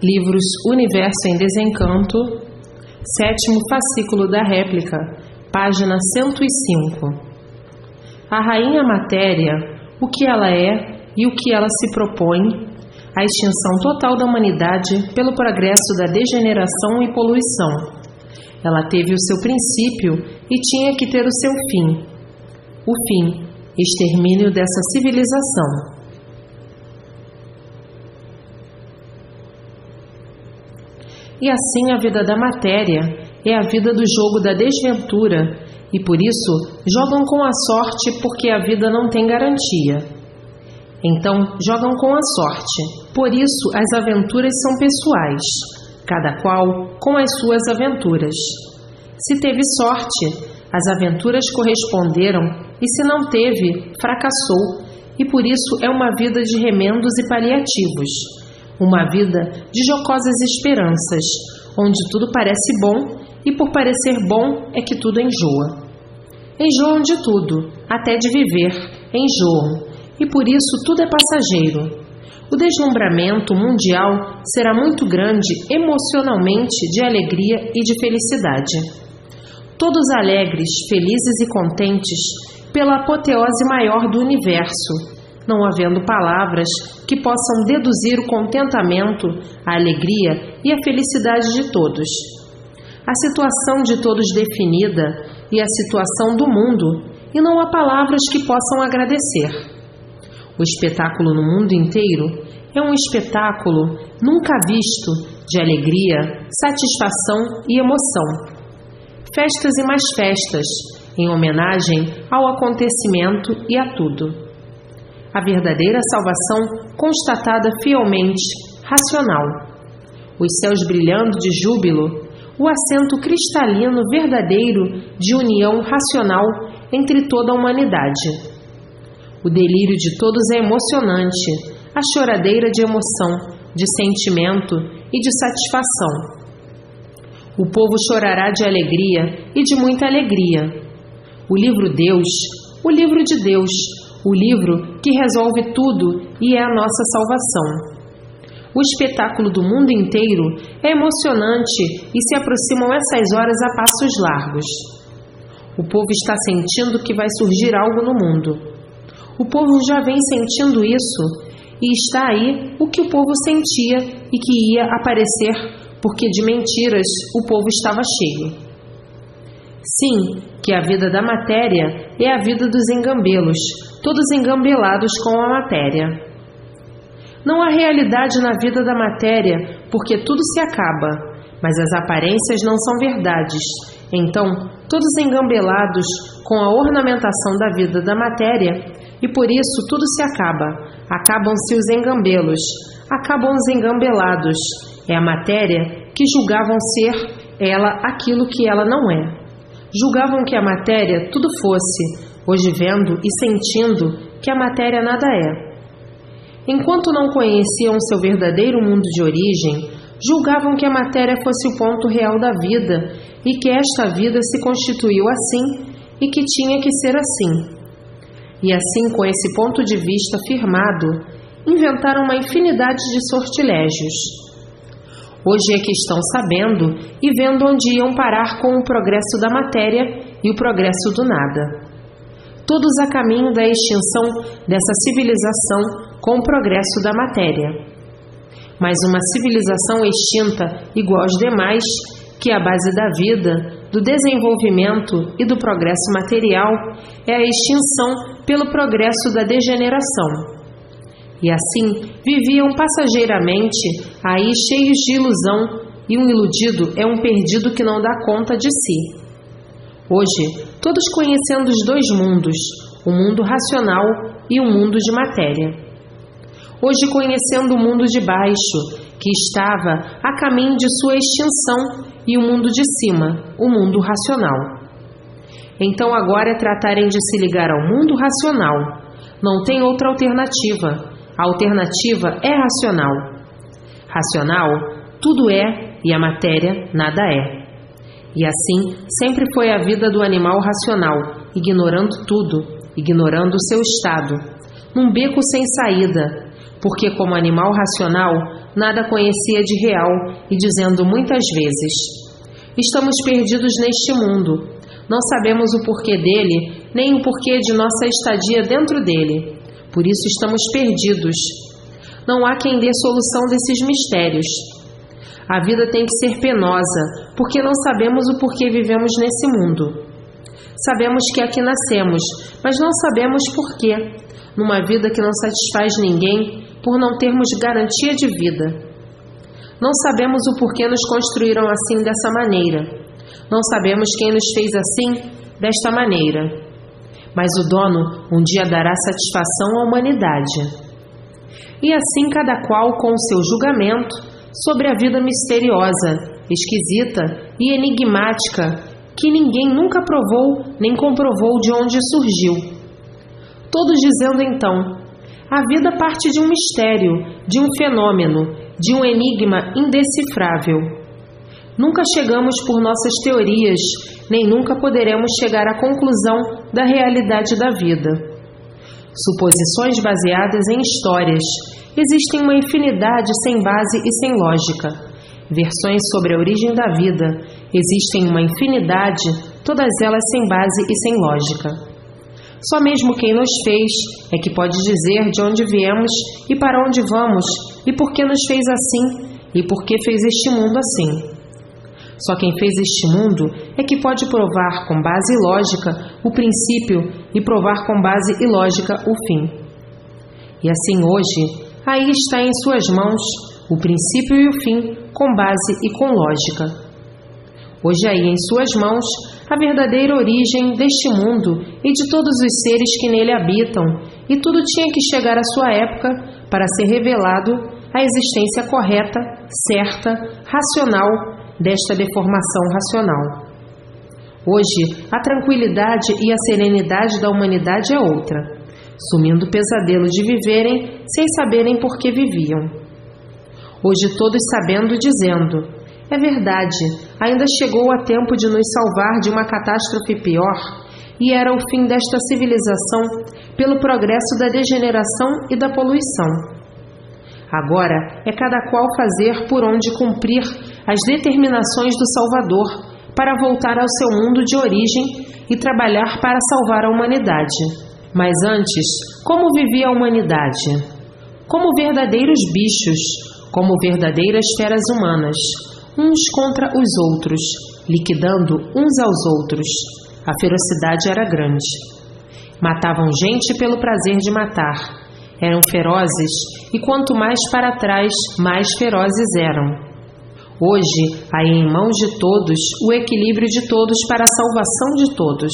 Livros Universo em Desencanto, 7º fascículo da réplica, página 105. A Rainha Matéria, o que ela é e o que ela se propõe, a extinção total da humanidade pelo progresso da degeneração e poluição. Ela teve o seu princípio e tinha que ter o seu fim. O fim, extermínio dessa civilização. E assim a vida da matéria é a vida do jogo da desventura, e por isso jogam com a sorte porque a vida não tem garantia. Então jogam com a sorte, por isso as aventuras são pessoais, cada qual com as suas aventuras. Se teve sorte, as aventuras corresponderam, e se não teve, fracassou, e por isso é uma vida de remendos e paliativos. Uma vida de jocosas esperanças, onde tudo parece bom, e por parecer bom é que tudo enjoa. Enjoam de tudo, até de viver, enjoam, e por isso tudo é passageiro. O deslumbramento mundial será muito grande emocionalmente de alegria e de felicidade. Todos alegres, felizes e contentes pela apoteose maior do universo, não havendo palavras que possam deduzir o contentamento, a alegria e a felicidade de todos. A situação de todos definida e a situação do mundo, e não há palavras que possam agradecer. O espetáculo no mundo inteiro é um espetáculo nunca visto de alegria, satisfação e emoção. Festas e mais festas, em homenagem ao acontecimento e a tudo. A verdadeira salvação constatada fielmente, racional. Os céus brilhando de júbilo, o assento cristalino verdadeiro de união racional entre toda a humanidade. O delírio de todos é emocionante, a choradeira de emoção, de sentimento e de satisfação. O povo chorará de alegria e de muita alegria. O livro Deus, o livro de Deus, o livro que resolve tudo e é a nossa salvação. O espetáculo do mundo inteiro é emocionante e se aproximam essas horas a passos largos. O povo está sentindo que vai surgir algo no mundo. O povo já vem sentindo isso e está aí o que o povo sentia e que ia aparecer porque de mentiras o povo estava cheio. Sim, que a vida da matéria é a vida dos engambelos, todos engambelados com a matéria. Não há realidade na vida da matéria, porque tudo se acaba, mas as aparências não são verdades. Então, todos engambelados com a ornamentação da vida da matéria, e por isso tudo se acaba. Acabam-se os engambelos, acabam os engambelados. É a matéria que julgavam ser ela aquilo que ela não é. Julgavam que a matéria tudo fosse, hoje vendo e sentindo que a matéria nada é. Enquanto não conheciam seu verdadeiro mundo de origem, julgavam que a matéria fosse o ponto real da vida e que esta vida se constituiu assim e que tinha que ser assim. E assim, com esse ponto de vista firmado, inventaram uma infinidade de sortilégios. Hoje é que estão sabendo e vendo onde iam parar com o progresso da matéria e o progresso do nada. Todos a caminho da extinção dessa civilização com o progresso da matéria. Mas uma civilização extinta igual aos demais, que é a base da vida, do desenvolvimento e do progresso material, é a extinção pelo progresso da degeneração. E assim viviam passageiramente, aí cheios de ilusão, e um iludido é um perdido que não dá conta de si. Hoje, todos conhecendo os dois mundos, o mundo racional e o mundo de matéria. Hoje conhecendo o mundo de baixo, que estava a caminho de sua extinção, e o mundo de cima, o mundo racional. Então agora é tratarem de se ligar ao mundo racional. Não tem outra alternativa. A alternativa é racional. Racional, tudo é e a matéria nada é. E assim sempre foi a vida do animal racional, ignorando tudo, ignorando o seu estado, num beco sem saída, porque como animal racional, nada conhecia de real e dizendo muitas vezes: estamos perdidos neste mundo, não sabemos o porquê dele, nem o porquê de nossa estadia dentro dele, por isso estamos perdidos. Não há quem dê solução desses mistérios. A vida tem que ser penosa, porque não sabemos o porquê vivemos nesse mundo. Sabemos que aqui nascemos, mas não sabemos porquê, numa vida que não satisfaz ninguém, por não termos garantia de vida. Não sabemos o porquê nos construíram assim dessa maneira. Não sabemos quem nos fez assim, desta maneira. Mas o dono um dia dará satisfação à humanidade. E assim cada qual com o seu julgamento sobre a vida misteriosa, esquisita e enigmática, que ninguém nunca provou nem comprovou de onde surgiu. Todos dizendo então: a vida parte de um mistério, de um fenômeno, de um enigma indecifrável. Nunca chegamos por nossas teorias, nem nunca poderemos chegar à conclusão da realidade da vida. Suposições baseadas em histórias. Existem uma infinidade sem base e sem lógica. Versões sobre a origem da vida. Existem uma infinidade, todas elas sem base e sem lógica. Só mesmo quem nos fez é que pode dizer de onde viemos e para onde vamos, e por que nos fez assim, e por que fez este mundo assim. Só quem fez este mundo é que pode provar com base e lógica o princípio e provar com base e lógica o fim. E assim hoje, aí está em suas mãos o princípio e o fim com base e com lógica. Hoje aí em suas mãos a verdadeira origem deste mundo e de todos os seres que nele habitam, e tudo tinha que chegar à sua época para ser revelado a existência correta, certa, racional desta deformação racional. Hoje, a tranquilidade e a serenidade da humanidade é outra, sumindo o pesadelo de viverem sem saberem por que viviam. Hoje todos sabendo e dizendo: é verdade, ainda chegou a tempo de nos salvar de uma catástrofe pior, e era o fim desta civilização pelo progresso da degeneração e da poluição. Agora é cada qual fazer por onde cumprir as determinações do Salvador para voltar ao seu mundo de origem e trabalhar para salvar a humanidade. Mas antes, como vivia a humanidade? Como verdadeiros bichos, como verdadeiras feras humanas, uns contra os outros, liquidando uns aos outros. A ferocidade era grande. Matavam gente pelo prazer de matar. Eram ferozes, e quanto mais para trás, mais ferozes eram. Hoje, há em mãos de todos o equilíbrio de todos para a salvação de todos.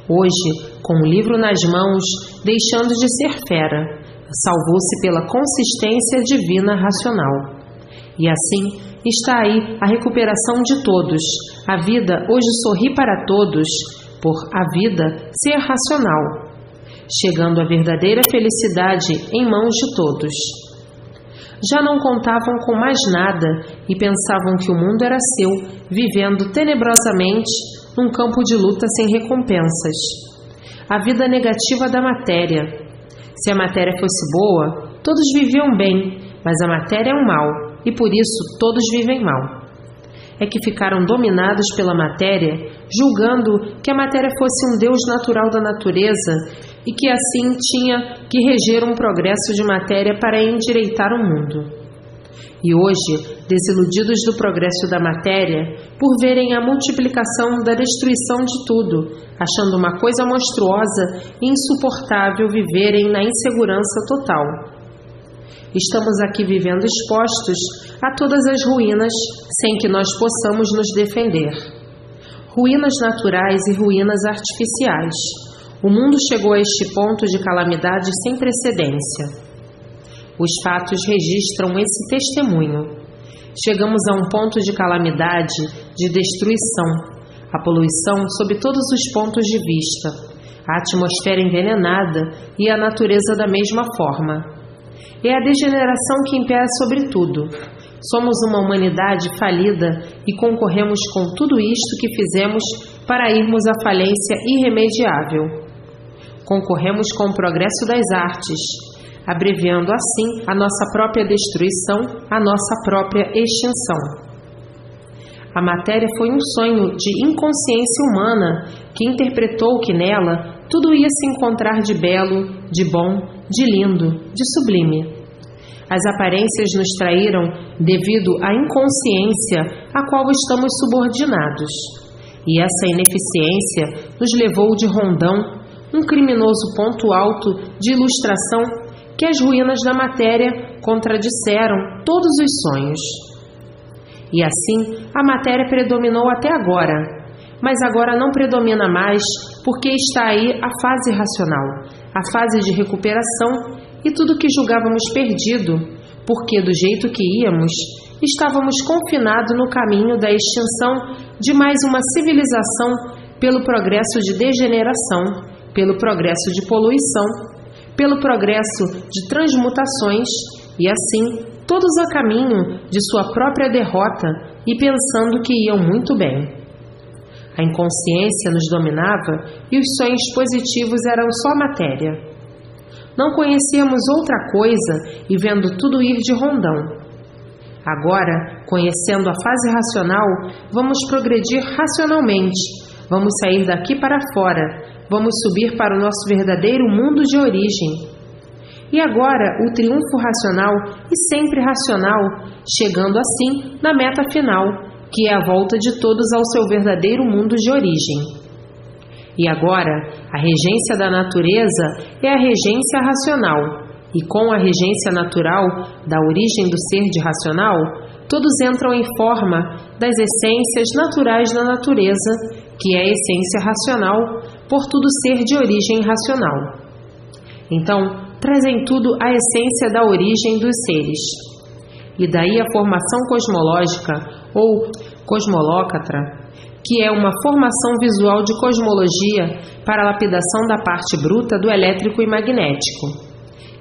Hoje, com o livro nas mãos, deixando de ser fera, salvou-se pela consistência divina racional. E assim, está aí a recuperação de todos. A vida hoje sorri para todos, por a vida ser racional, chegando à verdadeira felicidade em mãos de todos. Já não contavam com mais nada e pensavam que o mundo era seu, vivendo tenebrosamente num campo de luta sem recompensas. A vida negativa da matéria. Se a matéria fosse boa, todos viviam bem, mas a matéria é um mal, e por isso todos vivem mal. É que ficaram dominados pela matéria, julgando que a matéria fosse um Deus natural da natureza e que assim tinha que reger um progresso de matéria para endireitar o mundo. E hoje, desiludidos do progresso da matéria, por verem a multiplicação da destruição de tudo, achando uma coisa monstruosa e insuportável viverem na insegurança total. Estamos aqui vivendo expostos a todas as ruínas sem que nós possamos nos defender. Ruínas naturais e ruínas artificiais. O mundo chegou a este ponto de calamidade sem precedência. Os fatos registram esse testemunho. Chegamos a um ponto de calamidade, de destruição, a poluição sob todos os pontos de vista, a atmosfera envenenada e a natureza da mesma forma. É a degeneração que impera sobre tudo. Somos uma humanidade falida e concorremos com tudo isto que fizemos para irmos à falência irremediável. Concorremos com o progresso das artes. abreviando assim a nossa própria destruição, a nossa própria extinção. A matéria foi um sonho de inconsciência humana que interpretou que nela tudo ia se encontrar de belo, de bom, de lindo, de sublime. As aparências nos traíram devido à inconsciência a qual estamos subordinados. E essa ineficiência nos levou de Rondão, um criminoso ponto alto de ilustração que as ruínas da matéria contradisseram todos os sonhos. E assim a matéria predominou até agora, mas agora não predomina mais porque está aí a fase racional, a fase de recuperação e tudo que julgávamos perdido, porque do jeito que íamos, estávamos confinados no caminho da extinção de mais uma civilização pelo progresso de degeneração, pelo progresso de poluição, pelo progresso de transmutações e assim todos a caminho de sua própria derrota e pensando que iam muito bem. A inconsciência nos dominava e os sonhos positivos eram só matéria. Não conhecíamos outra coisa e vendo tudo ir de rondão. Agora, conhecendo a fase racional, vamos progredir racionalmente, vamos sair daqui para fora, vamos subir para o nosso verdadeiro mundo de origem. E agora o triunfo racional e sempre racional, chegando assim na meta final, que é a volta de todos ao seu verdadeiro mundo de origem. E agora, a regência da natureza é a regência racional, e com a regência natural da origem do ser de racional, todos entram em forma das essências naturais da natureza, que é a essência racional, por tudo ser de origem racional. Então, trazem tudo a essência da origem dos seres. E daí a formação cosmológica, ou cosmolócatra, que é uma formação visual de cosmologia para a lapidação da parte bruta do elétrico e magnético.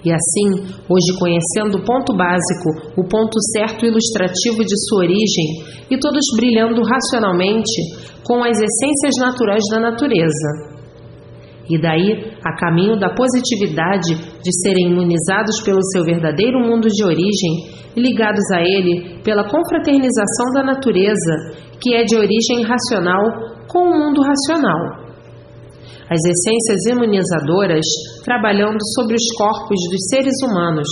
E assim, hoje conhecendo o ponto básico, o ponto certo ilustrativo de sua origem, e todos brilhando racionalmente com as essências naturais da natureza. E daí, a caminho da positividade de serem imunizados pelo seu verdadeiro mundo de origem e ligados a ele pela confraternização da natureza, que é de origem racional com o mundo racional. As essências imunizadoras trabalhando sobre os corpos dos seres humanos,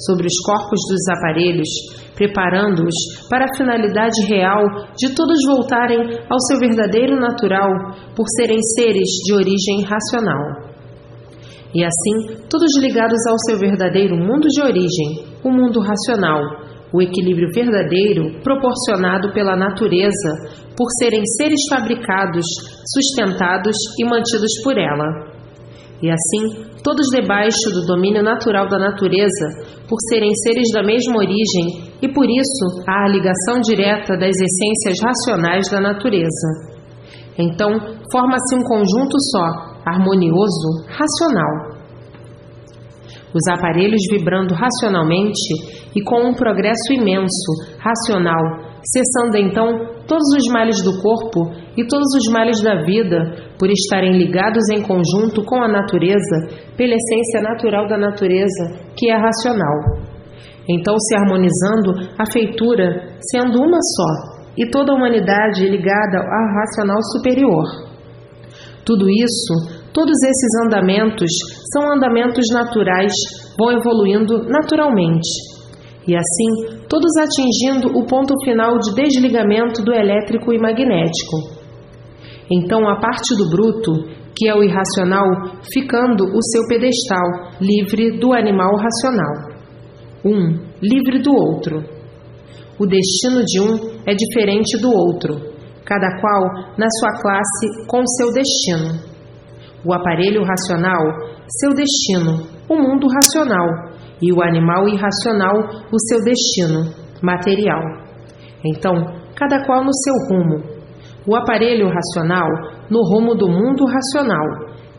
sobre os corpos dos aparelhos, preparando-os para a finalidade real de todos voltarem ao seu verdadeiro natural por serem seres de origem racional. E assim, todos ligados ao seu verdadeiro mundo de origem, o mundo racional, o equilíbrio verdadeiro proporcionado pela natureza, por serem seres fabricados, sustentados e mantidos por ela. E assim, todos debaixo do domínio natural da natureza, por serem seres da mesma origem, e por isso há a ligação direta das essências racionais da natureza. Então, forma-se um conjunto só, harmonioso, racional. Os aparelhos vibrando racionalmente e com um progresso imenso, racional, cessando então todos os males do corpo e todos os males da vida, por estarem ligados em conjunto com a natureza, pela essência natural da natureza, que é racional. Então se harmonizando a feitura, sendo uma só, e toda a humanidade ligada ao racional superior. Tudo isso, todos esses andamentos, são andamentos naturais, vão evoluindo naturalmente. E assim, todos atingindo o ponto final de desligamento do elétrico e magnético. Então a parte do bruto, que é o irracional, ficando o seu pedestal, livre do animal racional. Livre do outro. O destino de um é diferente do outro, cada qual na sua classe com seu destino. O aparelho racional, seu destino, o mundo racional, e o animal irracional, o seu destino, material. Então, cada qual no seu rumo. O aparelho racional, no rumo do mundo racional,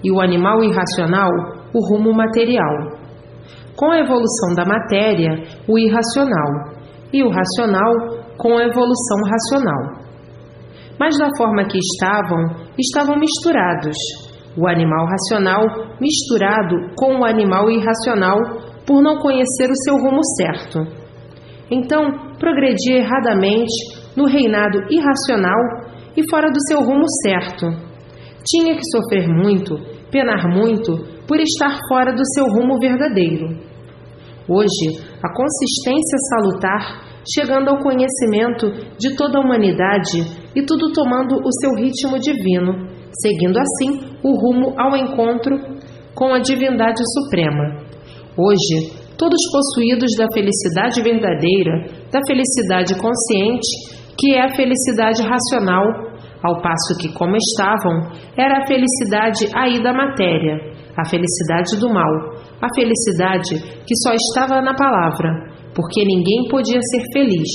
e o animal irracional, o rumo material. Com a evolução da matéria, o irracional, e o racional com a evolução racional. Mas da forma que estavam misturados. O animal racional misturado com o animal irracional por não conhecer o seu rumo certo. Então, progredia erradamente no reinado irracional e fora do seu rumo certo. Tinha que sofrer muito, penar muito, por estar fora do seu rumo verdadeiro. Hoje, a consistência salutar, chegando ao conhecimento de toda a humanidade e tudo tomando o seu ritmo divino, seguindo assim o rumo ao encontro com a divindade suprema. Hoje, todos possuídos da felicidade verdadeira, da felicidade consciente, que é a felicidade racional, ao passo que, como estavam, era a felicidade aí da matéria, a felicidade do mal, a felicidade que só estava na palavra, porque ninguém podia ser feliz.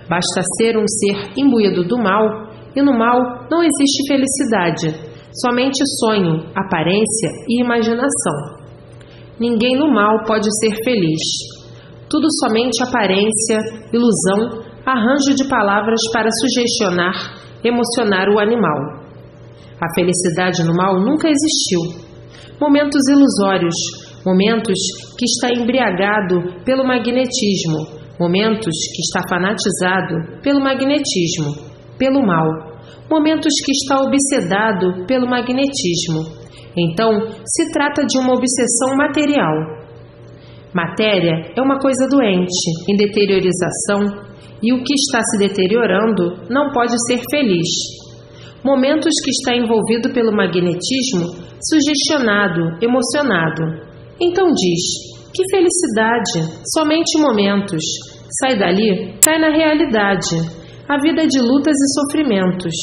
Basta ser um ser imbuído do mal, e no mal não existe felicidade, somente sonho, aparência e imaginação. Ninguém no mal pode ser feliz. Tudo somente aparência, ilusão, arranjo de palavras para sugestionar, emocionar o animal. A felicidade no mal nunca existiu. Momentos ilusórios, momentos que está embriagado pelo magnetismo, momentos que está fanatizado pelo magnetismo, pelo mal, momentos que está obsedado pelo magnetismo. Então, se trata de uma obsessão material. Matéria é uma coisa doente, em deteriorização, e o que está se deteriorando não pode ser feliz. Momentos que está envolvido pelo magnetismo, sugestionado, emocionado. Então diz, que felicidade, somente momentos. Sai dali, cai na realidade. A vida é de lutas e sofrimentos.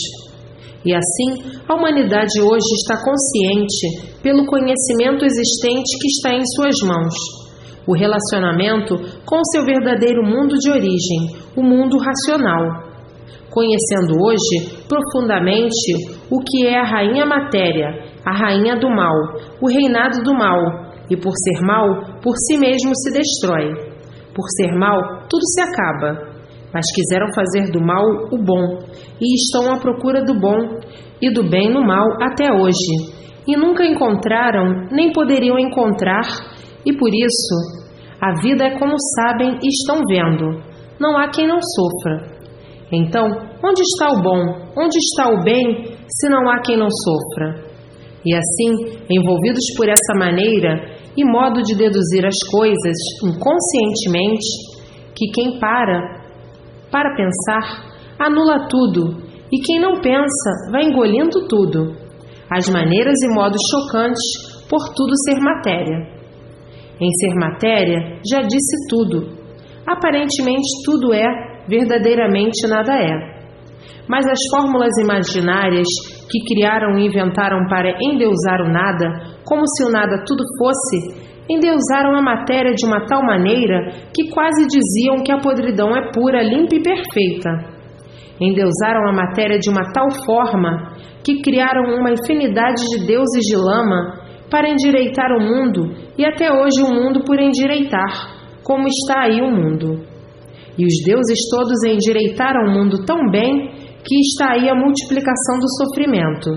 E assim, a humanidade hoje está consciente pelo conhecimento existente que está em suas mãos. O relacionamento com o seu verdadeiro mundo de origem, o mundo racional. Conhecendo hoje profundamente o que é a rainha matéria, a rainha do mal, o reinado do mal, e por ser mal, por si mesmo se destrói. Por ser mal, tudo se acaba. Mas quiseram fazer do mal o bom, e estão à procura do bom e do bem no mal até hoje, e nunca encontraram, nem poderiam encontrar, e por isso, a vida é como sabem e estão vendo, não há quem não sofra. Então, onde está o bom, onde está o bem, se não há quem não sofra? E assim, envolvidos por essa maneira e modo de deduzir as coisas inconscientemente, que quem para pensar, anula tudo, e quem não pensa vai engolindo tudo, as maneiras e modos chocantes por tudo ser matéria. Em ser matéria, já disse tudo. Aparentemente tudo é, verdadeiramente nada é. Mas as fórmulas imaginárias que criaram e inventaram para endeusar o nada, como se o nada tudo fosse, endeusaram a matéria de uma tal maneira que quase diziam que a podridão é pura, limpa e perfeita. Endeusaram a matéria de uma tal forma que criaram uma infinidade de deuses de lama para endireitar o mundo e até hoje o mundo por endireitar, como está aí o mundo. E os deuses todos endireitaram o mundo tão bem que está aí a multiplicação do sofrimento.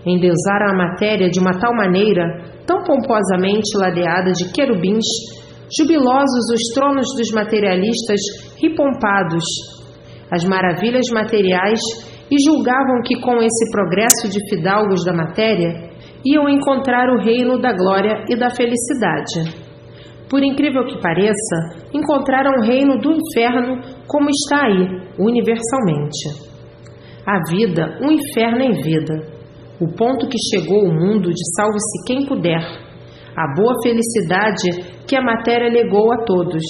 Endeusaram a matéria de uma tal maneira, tão pomposamente ladeada de querubins, jubilosos os tronos dos materialistas ripompados, as maravilhas materiais, e julgavam que com esse progresso de fidalgos da matéria, iam encontrar o reino da glória e da felicidade. Por incrível que pareça, encontraram o reino do inferno como está aí, universalmente. A vida, um inferno em vida. O ponto que chegou o mundo de salve-se quem puder. A boa felicidade que a matéria legou a todos.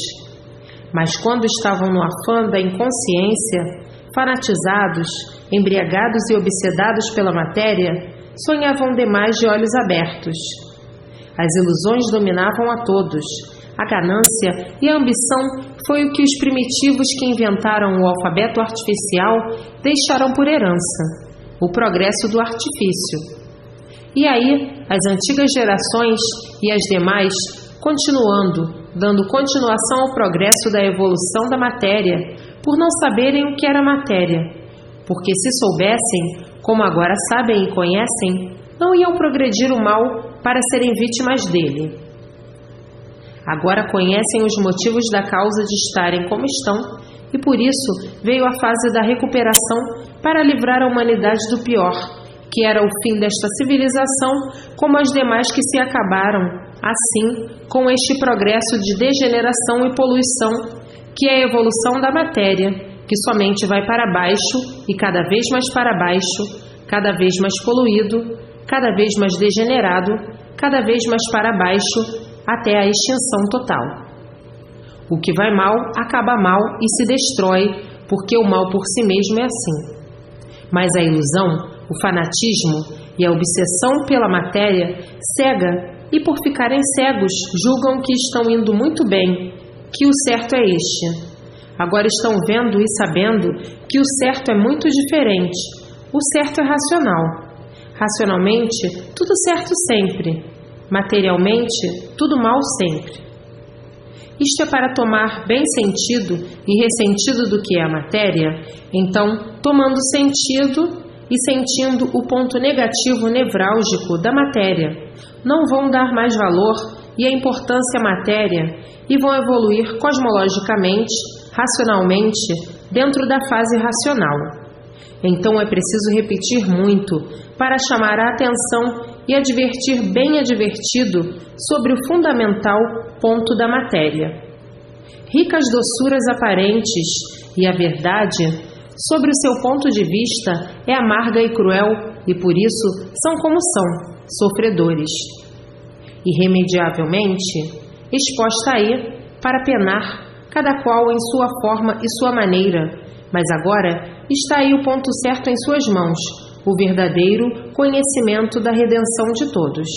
Mas quando estavam no afã da inconsciência, fanatizados, embriagados e obsedados pela matéria, sonhavam demais de olhos abertos. As ilusões dominavam a todos. A ganância e a ambição foi o que os primitivos que inventaram o alfabeto artificial deixaram por herança, o progresso do artifício. E aí, as antigas gerações e as demais, continuando, dando continuação ao progresso da evolução da matéria, por não saberem o que era matéria, porque se soubessem, como agora sabem e conhecem, não iam progredir o mal para serem vítimas dele. Agora conhecem os motivos da causa de estarem como estão, e por isso veio a fase da recuperação para livrar a humanidade do pior, que era o fim desta civilização, como as demais que se acabaram, assim, com este progresso de degeneração e poluição, que é a evolução da matéria, que somente vai para baixo e cada vez mais para baixo, cada vez mais poluído, cada vez mais degenerado, cada vez mais para baixo, até a extinção total. O que vai mal, acaba mal e se destrói, porque o mal por si mesmo é assim. Mas a ilusão, o fanatismo e a obsessão pela matéria cega, e por ficarem cegos, julgam que estão indo muito bem, que o certo é este. Agora estão vendo e sabendo que o certo é muito diferente. O certo é racional. Racionalmente, tudo certo sempre. Materialmente, tudo mal sempre. Isto é para tomar bem sentido e ressentido do que é a matéria, então, tomando sentido e sentindo o ponto negativo nevrálgico da matéria, não vão dar mais valor e a importância à matéria e vão evoluir cosmologicamente, racionalmente, dentro da fase racional. Então é preciso repetir muito para chamar a atenção e advertir bem advertido sobre o fundamental ponto da matéria. Ricas doçuras aparentes e a verdade, sobre o seu ponto de vista, é amarga e cruel e por isso são como são, sofredores. Irremediavelmente, exposta aí para penar, cada qual em sua forma e sua maneira, mas agora está aí o ponto certo em suas mãos, o verdadeiro conhecimento da redenção de todos.